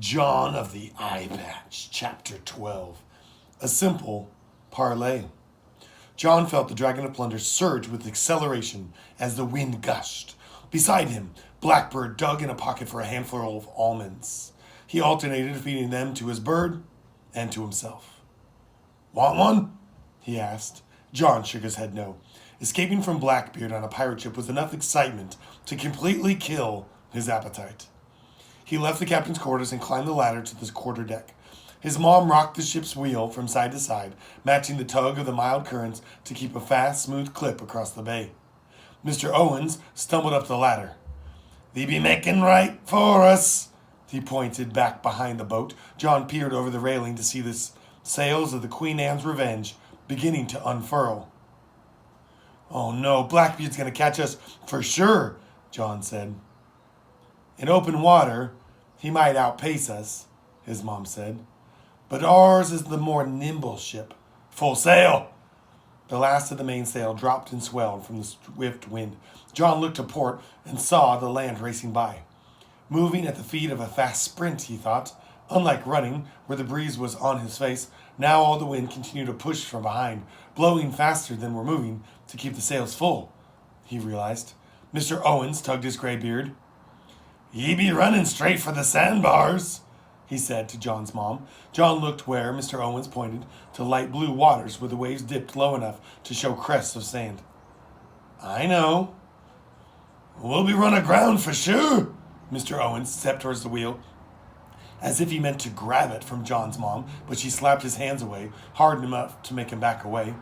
John of the Eye Patch, Chapter 12. A simple parlay. John felt the Dragon of Plunder surge with acceleration as the wind gushed. Beside him, Blackbird dug in a pocket for a handful of almonds. He alternated feeding them to his bird and to himself. Want one? He asked. John shook his head no. Escaping from Blackbeard on a pirate ship was enough excitement to completely kill his appetite. He left the captain's quarters and climbed the ladder to the quarterdeck. His mom rocked the ship's wheel from side to side, matching the tug of the mild currents to keep a fast, smooth clip across the bay. Mr. Owens stumbled up the ladder. "Thee be making right for us," he pointed back behind the boat. John peered over the railing to see the sails of the Queen Anne's Revenge beginning to unfurl. "Oh no, Blackbeard's going to catch us for sure," John said. "In open water, he might outpace us," his mom said. "But ours is the more nimble ship. Full sail!" The last of the mainsail dropped and swelled from the swift wind. John looked to port and saw the land racing by. Moving at the speed of a fast sprint, he thought. Unlike running, where the breeze was on his face, now all the wind continued to push from behind, blowing faster than we're moving to keep the sails full, he realized. Mr. Owens tugged his gray beard. "Ye be running straight for the sandbars," he said to John's mom. John looked where Mr. Owens pointed to light blue waters where the waves dipped low enough to show crests of sand. "I know." "We'll be run aground for sure." Mr. Owens stepped towards the wheel, as if he meant to grab it from John's mom, but she slapped his hands away, hard enough to make him back away.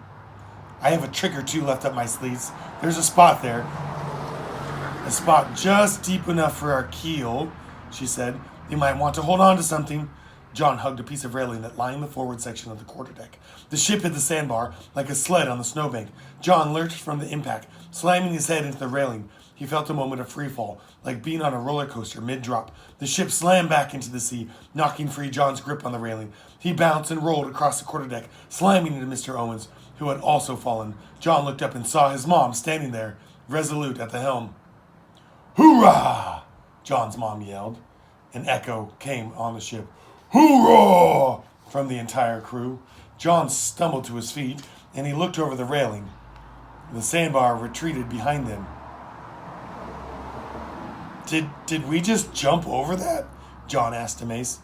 "I have a trick or two left up my sleeves. There's a spot there. A spot just deep enough for our keel," she said. "You might want to hold on to something." John hugged a piece of railing that lined the forward section of the quarterdeck. The ship hit the sandbar like a sled on the snowbank. John lurched from the impact, slamming his head into the railing. He felt a moment of freefall, like being on a roller coaster mid-drop. The ship slammed back into the sea, knocking free John's grip on the railing. He bounced and rolled across the quarterdeck, slamming into Mr. Owens, who had also fallen. John looked up and saw his mom standing there, resolute at the helm. "Hoorah!" John's mom yelled. An echo came on the ship. "Hoorah!" from the entire crew. John stumbled to his feet, and he looked over the railing. The sandbar retreated behind them. Did we just jump over that?" John asked Mace.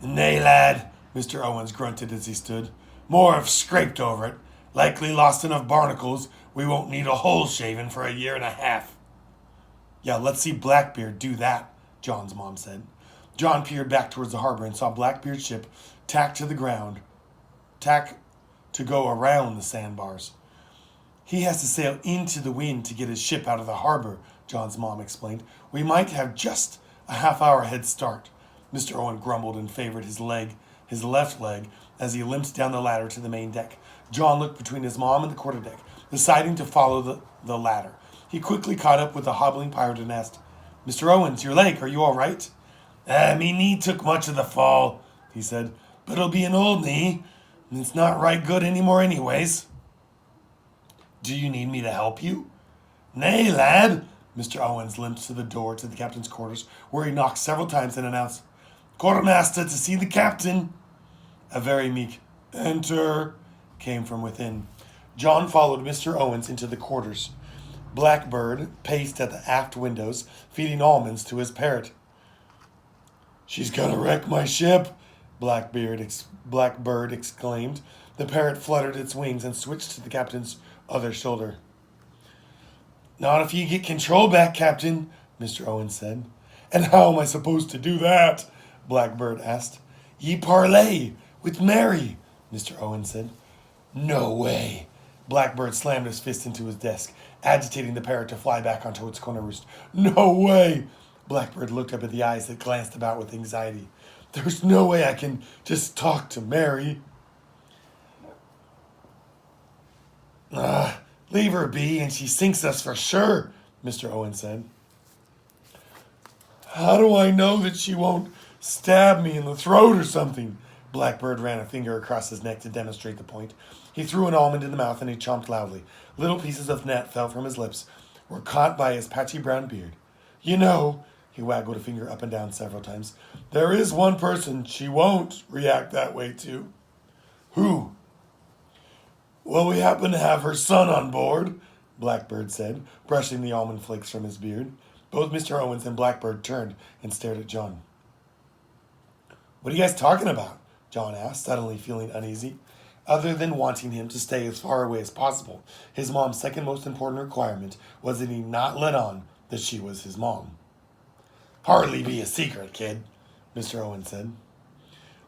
"Nay, lad," Mr. Owens grunted as he stood. "More have scraped over it. Likely lost enough barnacles we won't need a hole shaving for a year and a half." "Yeah, let's see Blackbeard do that," John's mom said. John peered back towards the harbor and saw Blackbeard's ship tack to the ground, tack to go around the sandbars. "He has to sail into the wind to get his ship out of the harbor," John's mom explained. "We might have just a half-hour head start." Mr. Owen grumbled and favored his left leg, as he limped down the ladder to the main deck. John looked between his mom and the quarterdeck, deciding to follow the ladder. He quickly caught up with the hobbling pirate and asked, "Mr. Owens, your leg, are you all right?" Me knee took much of the fall," he said. "But it'll be an old knee, and it's not right good anymore anyways." "Do you need me to help you?" "Nay, lad." Mr. Owens limped to the door to the captain's quarters, where he knocked several times and announced, "Quartermaster to see the captain." A very meek "Enter" came from within. John followed Mr. Owens into the quarters. Blackbird paced at the aft windows, feeding almonds to his parrot. "She's gonna wreck my ship," Blackbird exclaimed. The parrot fluttered its wings and switched to the captain's other shoulder. "Not if you get control back, Captain," Mr. Owens said. "And how am I supposed to do that?" Blackbird asked. "Ye parlay with Mary," Mr. Owens said. "No way." Blackbird slammed his fist into his desk, agitating the parrot to fly back onto its corner roost. "No way." Blackbird looked up at the eyes that glanced about with anxiety. "There's no way I can just talk to Mary." Leave her be, and she sinks us for sure," Mr. Owen said. "How do I know that she won't stab me in the throat or something?" Blackbird ran a finger across his neck to demonstrate the point. He threw an almond in the mouth and he chomped loudly. Little pieces of net fell from his lips, were caught by his patchy brown beard. "You know," He waggled a finger up and down several times. There is one person she won't react that way to. Who? Well, we happen to have her son on board, Blackbird said, brushing the almond flakes from his beard. Both Mr. Owens and Blackbird turned and stared at John. What are you guys talking about? John asked, suddenly feeling uneasy. Other than wanting him to stay as far away as possible, his mom's second most important requirement was that he not let on that she was his mom. Hardly be a secret, kid, Mr. Owens said.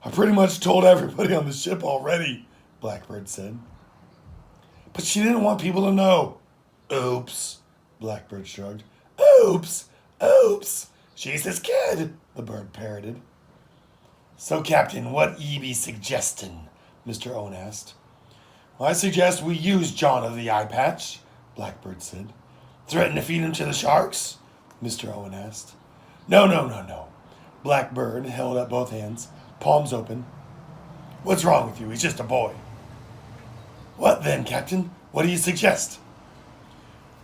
I pretty much told everybody on the ship already, Blackbird said. But she didn't want people to know. Oops, Blackbird shrugged. Oops, oops, she's his kid, the bird parroted. So, Captain, what ye be suggesting? Mr. Owen asked. I suggest we use John of the Eye Patch, Blackbird said. Threaten to feed him to the sharks? Mr. Owen asked. No. Blackbird held up both hands, palms open. What's wrong with you? He's just a boy. What then, Captain? What do you suggest?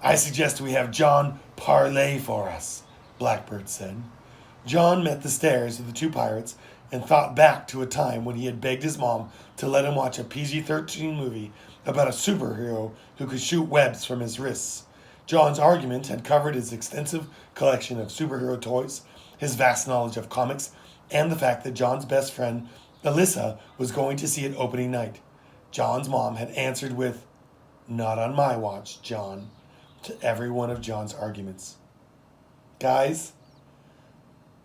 I suggest we have John parlay for us, Blackbird said. John met the stares of the two pirates and thought back to a time when he had begged his mom to let him watch a PG-13 movie about a superhero who could shoot webs from his wrists. John's argument had covered his extensive collection of superhero toys, his vast knowledge of comics, and the fact that John's best friend, Alyssa, was going to see it opening night. John's mom had answered with, "Not on my watch, John," to every one of John's arguments. Guys,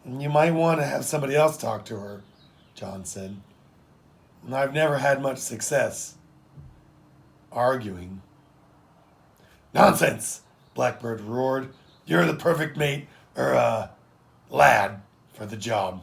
you might want to have somebody else talk to her, John said. I've never had much success arguing. Nonsense, Blackbird roared. You're the perfect mate, lad, for the job.